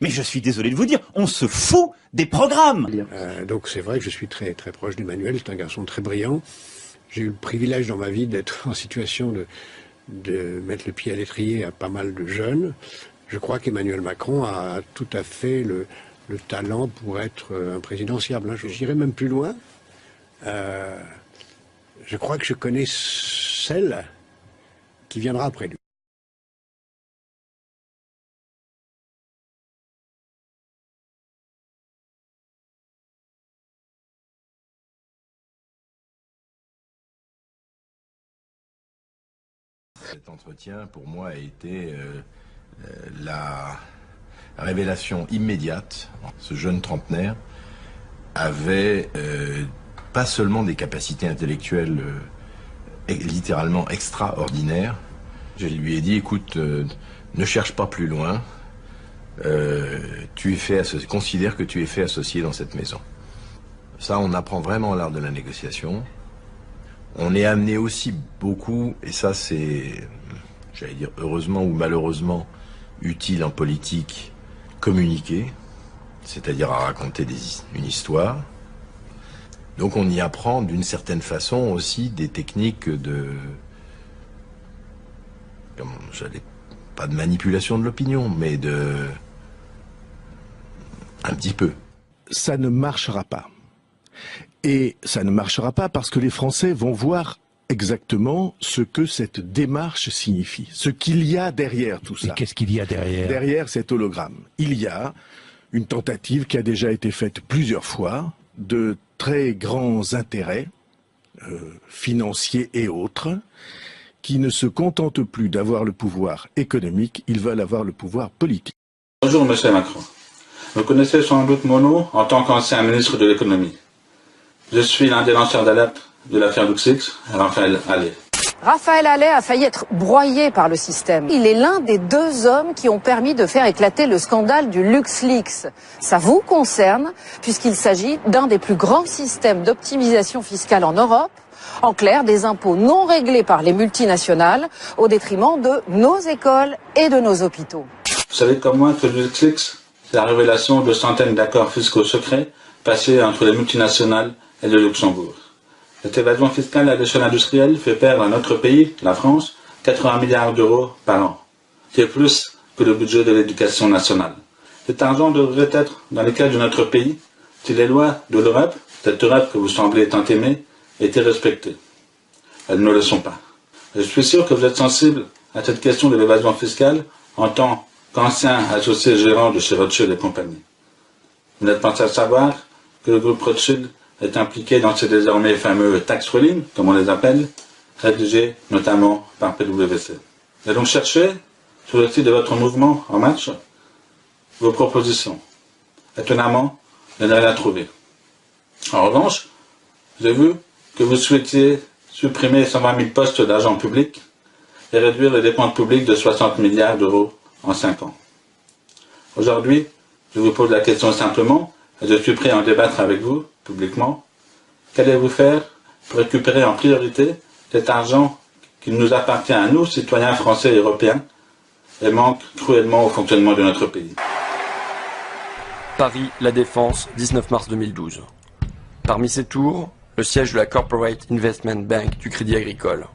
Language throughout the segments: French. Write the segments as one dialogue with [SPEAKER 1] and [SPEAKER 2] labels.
[SPEAKER 1] Mais je suis désolé de vous dire, on se fout des programmes.
[SPEAKER 2] Donc c'est vrai que je suis très très proche d'Emmanuel, c'est un garçon très brillant. J'ai eu le privilège dans ma vie d'être en situation de mettre le pied à l'étrier à pas mal de jeunes. Je crois qu'Emmanuel Macron a tout à fait le talent pour être un président fiable. Je dirais même plus loin. Je crois que je connais celle qui viendra après lui.
[SPEAKER 3] Cet entretien, pour moi, a été la révélation immédiate. Ce jeune trentenaire avait pas seulement des capacités intellectuelles littéralement extraordinaires. Je lui ai dit, écoute, ne cherche pas plus loin. Considère que tu es fait associé dans cette maison. Ça, on apprend vraiment l'art de la négociation. On est amené aussi beaucoup, et ça c'est, j'allais dire heureusement ou malheureusement, utile en politique, communiquer, c'est-à-dire à raconter une histoire. Donc on y apprend d'une certaine façon aussi des techniques pas de manipulation de l'opinion, mais un petit peu.
[SPEAKER 4] Ça ne marchera pas. Et ça ne marchera pas parce que les Français vont voir exactement ce que cette démarche signifie, ce qu'il y a derrière tout ça.
[SPEAKER 5] Et qu'est-ce qu'il y a derrière?
[SPEAKER 4] Derrière cet hologramme, il y a une tentative qui a déjà été faite plusieurs fois, de très grands intérêts financiers et autres, qui ne se contentent plus d'avoir le pouvoir économique, ils veulent avoir le pouvoir politique.
[SPEAKER 6] Bonjour Monsieur Macron. Vous connaissez sans doute mon nom en tant qu'ancien ministre de l'économie. Je suis l'un des lanceurs d'alerte de l'affaire LuxLeaks, Raphaël Halet.
[SPEAKER 7] Raphaël Halet a failli être broyé par le système. Il est l'un des deux hommes qui ont permis de faire éclater le scandale du LuxLeaks. Ça vous concerne, puisqu'il s'agit d'un des plus grands systèmes d'optimisation fiscale en Europe. En clair, des impôts non réglés par les multinationales au détriment de nos écoles et de nos hôpitaux.
[SPEAKER 6] Vous savez comme moi que le LuxLeaks, c'est la révélation de centaines d'accords fiscaux secrets passés entre les multinationales et le Luxembourg. Cette évasion fiscale à l'échelle industrielle fait perdre à notre pays, la France, 80 milliards d'euros par an. C'est plus que le budget de l'éducation nationale. Cet argent devrait être dans les caisses de notre pays si les lois de l'Europe, cette Europe que vous semblez tant aimer, étaient respectées. Elles ne le sont pas. Je suis sûr que vous êtes sensible à cette question de l'évasion fiscale en tant qu'ancien associé gérant de chez Rothschild et compagnie. Vous n'êtes pas sans savoir que le groupe Rothschild est impliqué dans ces désormais fameux tax rulings, comme on les appelle, rédigés notamment par PwC. J'ai donc cherché, sur le site de votre mouvement En Marche, vos propositions. Étonnamment, je n'ai rien trouvé. En revanche, j'ai vu que vous souhaitiez supprimer 120 000 postes d'agents publics et réduire les dépenses publiques de 60 milliards d'euros en 5 ans. Aujourd'hui, je vous pose la question simplement, et je suis prêt à en débattre avec vous, publiquement. Qu'allez-vous faire pour récupérer en priorité cet argent qui nous appartient à nous, citoyens français et européens, et manque cruellement au fonctionnement de notre pays?
[SPEAKER 8] Paris, La Défense, 19 mars 2012. Parmi ces tours, le siège de la Corporate Investment Bank du Crédit Agricole.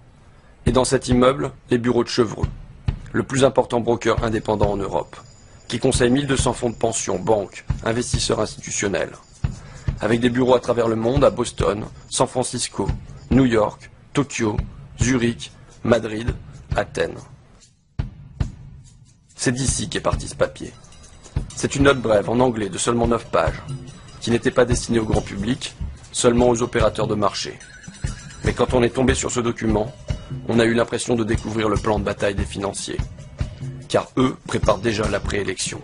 [SPEAKER 8] Et dans cet immeuble, les bureaux de Chevreux, le plus important broker indépendant en Europe, qui conseille 1200 fonds de pension, banques, investisseurs institutionnels. Avec des bureaux à travers le monde, à Boston, San Francisco, New York, Tokyo, Zurich, Madrid, Athènes. C'est d'ici qu'est parti ce papier. C'est une note brève en anglais de seulement 9 pages, qui n'était pas destinée au grand public, seulement aux opérateurs de marché. Mais quand on est tombé sur ce document, on a eu l'impression de découvrir le plan de bataille des financiers. Car eux préparent déjà la préélection.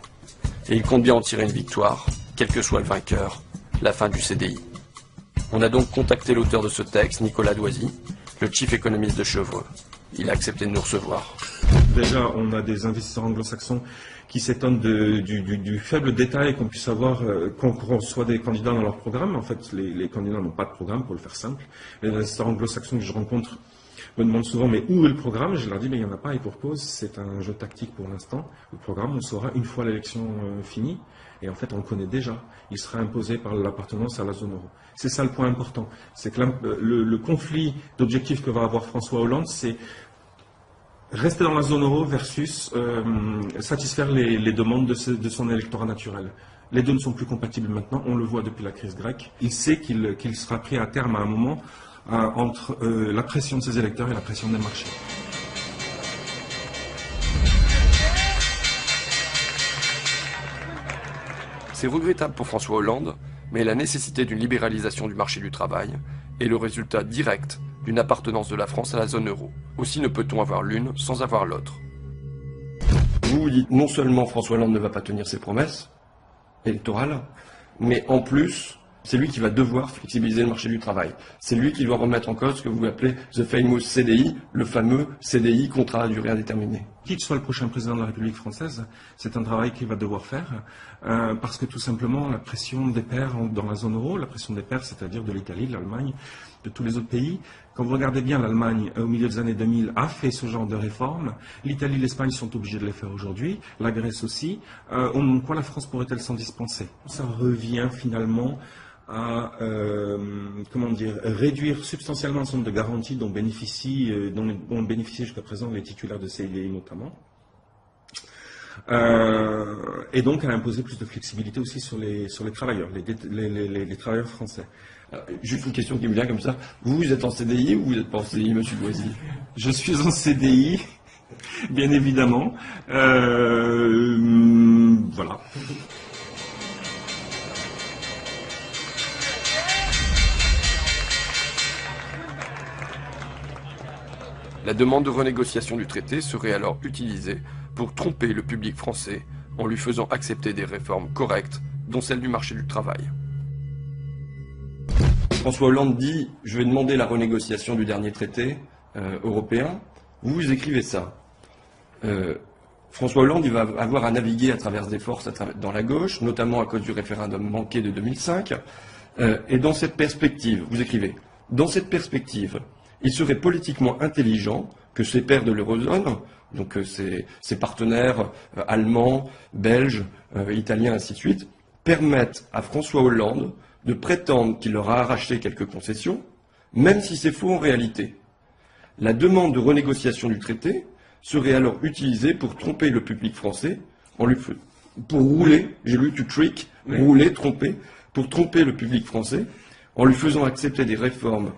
[SPEAKER 8] Et ils comptent bien en tirer une victoire, quel que soit le vainqueur, la fin du CDI. On a donc contacté l'auteur de ce texte, Nicolas Doisy, le chief économiste de Chevreux. Il a accepté de nous recevoir.
[SPEAKER 5] déjà, on a des investisseurs anglo-saxons qui s'étonnent du faible détail qu'on puisse avoir quand on reçoit des candidats dans leur programme. En fait, les candidats n'ont pas de programme, pour le faire simple. Les investisseurs anglo-saxons que je rencontre me demandent souvent, mais où est le programme? Je leur dis, mais il n'y en a pas, et pour cause, c'est un jeu tactique pour l'instant. Le programme, on saura une fois l'élection finie, et en fait, on le connaît déjà. Il sera imposé par l'appartenance à la zone euro. C'est ça le point important. C'est que le conflit d'objectifs que va avoir François Hollande, c'est rester dans la zone euro versus satisfaire les demandes de son électorat naturel. Les deux ne sont plus compatibles maintenant, on le voit depuis la crise grecque. Il sait qu'il sera pris à terme à un moment entre la pression de ses électeurs et la pression des marchés.
[SPEAKER 8] C'est regrettable pour François Hollande, mais la nécessité d'une libéralisation du marché du travail est le résultat direct d'une appartenance de la France à la zone euro. Aussi ne peut-on avoir l'une sans avoir l'autre. Vous dites non seulement François Hollande ne va pas tenir ses promesses électorales, mais en plus, c'est lui qui va devoir flexibiliser le marché du travail. C'est lui qui doit remettre en cause ce que vous appelez the famous CDI, le fameux CDI, contrat à durée indéterminée.
[SPEAKER 5] Qui que soit le prochain président de la République française, c'est un travail qu'il va devoir faire, parce que tout simplement la pression des pairs dans la zone euro, la pression des pairs, c'est-à-dire de l'Italie, de l'Allemagne, de tous les autres pays, quand vous regardez bien, l'Allemagne, au milieu des années 2000, a fait ce genre de réformes, l'Italie, l'Espagne sont obligés de les faire aujourd'hui, la Grèce aussi, quoi la France pourrait-elle s'en dispenser? Ça revient finalement à réduire substantiellement un certain nombre de garanties dont bénéficient jusqu'à présent les titulaires de CDI notamment, et donc à imposer plus de flexibilité aussi sur les travailleurs, les travailleurs français.
[SPEAKER 8] Juste une question qui me vient comme ça. Vous êtes en CDI ou vous n'êtes pas en CDI, monsieur Loisy?
[SPEAKER 5] Je suis en CDI, bien évidemment. Voilà.
[SPEAKER 8] La demande de renégociation du traité serait alors utilisée pour tromper le public français en lui faisant accepter des réformes correctes, dont celle du marché du travail. François Hollande dit « Je vais demander la renégociation du dernier traité européen ». Vous écrivez ça. François Hollande il va avoir à naviguer à travers des forces dans la gauche, notamment à cause du référendum manqué de 2005. Et dans cette perspective, vous écrivez « Dans cette perspective, il serait politiquement intelligent que ses pairs de l'eurozone, donc ses partenaires allemands, belges, italiens, ainsi de suite, permettent à François Hollande de prétendre qu'il leur a arraché quelques concessions, même si c'est faux en réalité. La demande de renégociation du traité serait alors utilisée pour tromper le public français, pour rouler, j'ai lu to trick, rouler, tromper, pour tromper le public français, en lui faisant accepter des réformes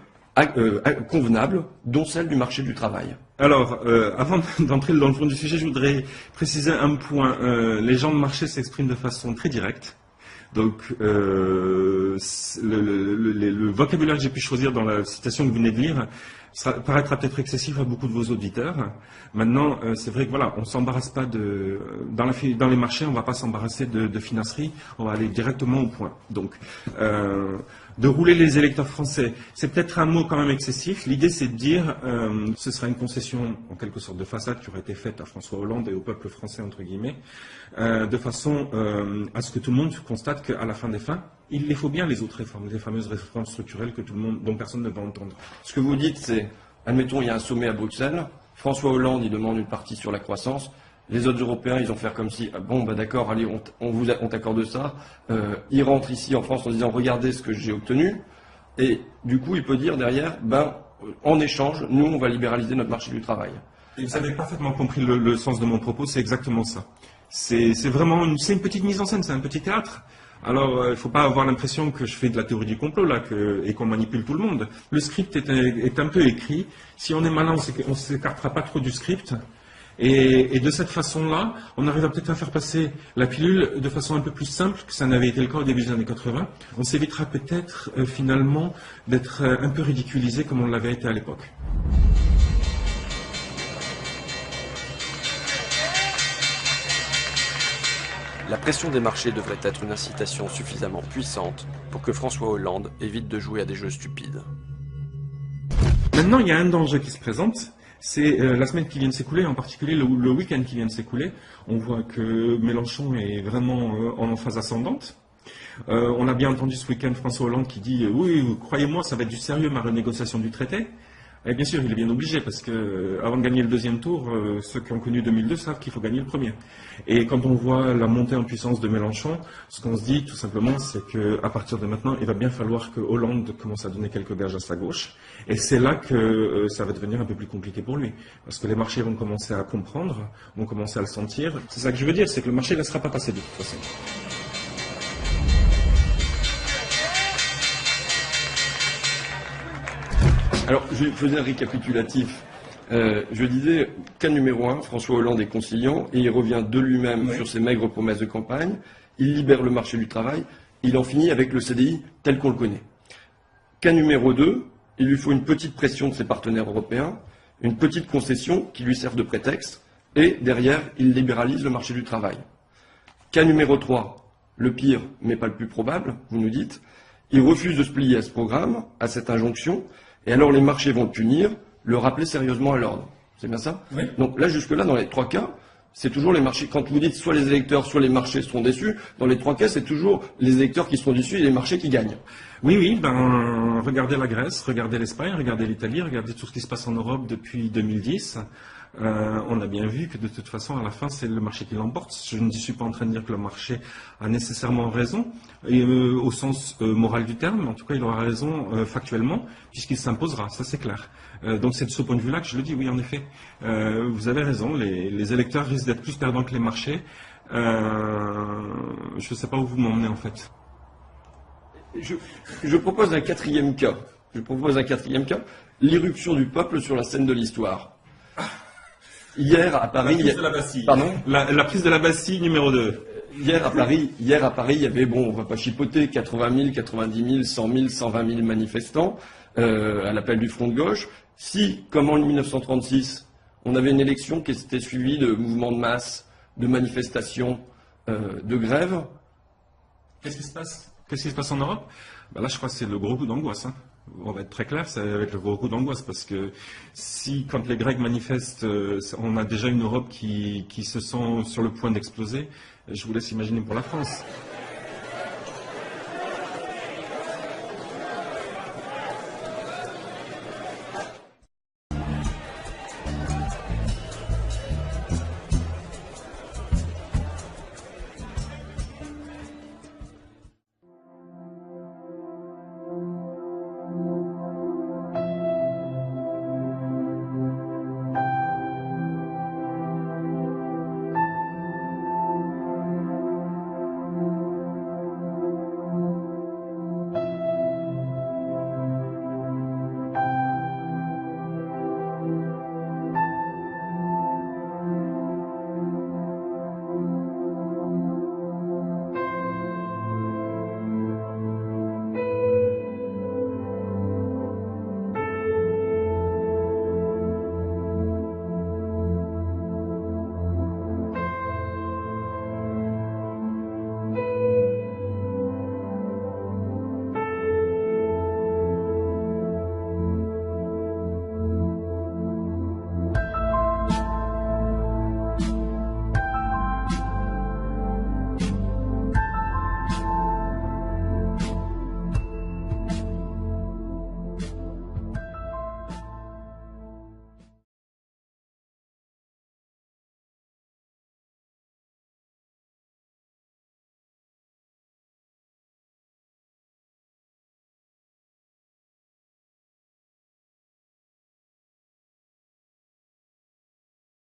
[SPEAKER 8] convenables, dont celle du marché du travail.
[SPEAKER 5] Alors, avant d'entrer dans le fond du sujet, je voudrais préciser un point. Les gens de marché s'expriment de façon très directe. Donc, le vocabulaire que j'ai pu choisir dans la citation que vous venez de lire paraîtra peut-être excessif à beaucoup de vos auditeurs. Maintenant, c'est vrai que voilà, on s'embarrasse pas dans les marchés, on ne va pas s'embarrasser de financerie, on va aller directement au point. Donc, de rouler les électeurs français, c'est peut-être un mot quand même excessif. L'idée, c'est de dire, ce sera une concession en quelque sorte de façade qui aurait été faite à François Hollande et au peuple français entre guillemets, de façon à ce que tout le monde constate qu'à la fin des fins, il les faut bien les autres réformes, les fameuses réformes structurelles dont personne ne va entendre.
[SPEAKER 8] Ce que vous dites, c'est, admettons, il y a un sommet à Bruxelles, François Hollande, il demande une partie sur la croissance, les autres Européens, ils vont faire comme si, bon, bah d'accord, allez, on t'accorde ça, ils rentrent ici en France en disant, regardez ce que j'ai obtenu, et du coup, il peut dire derrière, en échange, nous, on va libéraliser notre marché du travail.
[SPEAKER 5] Et vous avez parfaitement compris le sens de mon propos, c'est exactement ça. C'est vraiment une petite mise en scène, c'est un petit théâtre. Alors, il ne faut pas avoir l'impression que je fais de la théorie du complot là et qu'on manipule tout le monde. Le script est un peu écrit. Si on est malin, on ne s'écartera pas trop du script. Et de cette façon-là, on arrive peut-être à faire passer la pilule de façon un peu plus simple que ça n'avait été le cas au début des années 80. On s'évitera peut-être finalement d'être un peu ridiculisé comme on l'avait été à l'époque. La pression des marchés devrait être une incitation suffisamment puissante pour que François Hollande évite de jouer à des jeux stupides. Maintenant, il y a un danger qui se présente, c'est la semaine qui vient de s'écouler, en particulier le week-end qui vient de s'écouler. On voit que Mélenchon est vraiment en phase ascendante. On a bien entendu ce week-end François Hollande qui dit oui, croyez-moi, ça va être du sérieux ma renégociation du traité. Et bien sûr, il est bien obligé parce que avant de gagner le deuxième tour, ceux qui ont connu 2002 savent qu'il faut gagner le premier. Et quand on voit la montée en puissance de Mélenchon, ce qu'on se dit tout simplement, c'est qu'à partir de maintenant, il va bien falloir que Hollande commence à donner quelques gages à sa gauche. Et c'est là que ça va devenir un peu plus compliqué pour lui, parce que les marchés vont commencer à comprendre, vont commencer à le sentir. C'est ça que je veux dire, c'est que le marché ne laissera pas passer de toute façon.
[SPEAKER 8] Alors, je faisais un récapitulatif. Je disais, cas numéro 1, François Hollande est conciliant et il revient de lui-même sur ses maigres promesses de campagne. Il libère le marché du travail. Il en finit avec le CDI tel qu'on le connaît. Cas numéro 2, il lui faut une petite pression de ses partenaires européens, une petite concession qui lui serve de prétexte, et derrière, il libéralise le marché du travail. Cas numéro 3, le pire, mais pas le plus probable, vous nous dites, il refuse de se plier à ce programme, à cette injonction, et alors les marchés vont le punir, le rappeler sérieusement à l'ordre. C'est bien ça?
[SPEAKER 5] Oui.
[SPEAKER 8] Donc là, jusque-là, dans les 3 cas, c'est toujours les marchés. Quand vous dites soit les électeurs, soit les marchés seront déçus, dans les 3 cas, c'est toujours les électeurs qui seront déçus et les marchés qui gagnent.
[SPEAKER 5] Oui, regardez la Grèce, regardez l'Espagne, regardez l'Italie, regardez tout ce qui se passe en Europe depuis 2010. On a bien vu que de toute façon, à la fin, c'est le marché qui l'emporte. Je ne suis pas en train de dire que le marché a nécessairement raison, au sens moral du terme, mais en tout cas, il aura raison factuellement, puisqu'il s'imposera, ça c'est clair. Donc c'est de ce point de vue-là que je le dis, oui, en effet. Vous avez raison, les électeurs risquent d'être plus perdants que les marchés. Je ne sais pas où vous m'emmenez, en fait.
[SPEAKER 8] Je propose un quatrième cas. L'irruption du peuple sur la scène de l'histoire. Hier à Paris,
[SPEAKER 5] la prise de la Bastille.
[SPEAKER 8] Pardon,
[SPEAKER 5] la prise de la Bastille numéro 2.
[SPEAKER 8] Hier à Paris, il y avait, on va pas chipoter, 80 000, 90 000, 100 000, 120 000 manifestants à l'appel du Front de gauche. Si, comme en 1936, on avait une élection qui s'était suivie de mouvements de masse, de manifestations, de grèves.
[SPEAKER 5] Qu'est-ce qui se passe en Europe? Là, je crois que c'est le gros coup d'angoisse. On va être très clair, c'est avec le gros coup d'angoisse, parce que si, quand les Grecs manifestent, on a déjà une Europe qui se sent sur le point d'exploser, je vous laisse imaginer pour la France.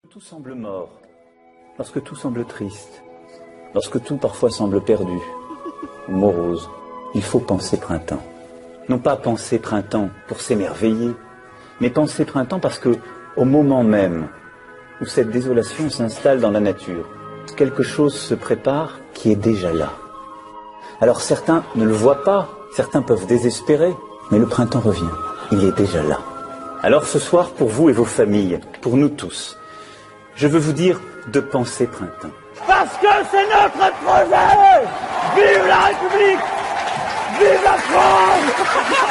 [SPEAKER 9] Tout semble mort, lorsque tout semble triste, lorsque tout parfois semble perdu, morose, il faut penser printemps. Non pas penser printemps pour s'émerveiller, mais penser printemps parce que, au moment même où cette désolation s'installe dans la nature, quelque chose se prépare qui est déjà là. Alors certains ne le voient pas, certains peuvent désespérer, mais le printemps revient, il est déjà là. Alors ce soir, pour vous et vos familles, pour nous tous, je veux vous dire de penser printemps.
[SPEAKER 10] Parce que c'est notre projet! Vive la République! Vive la France!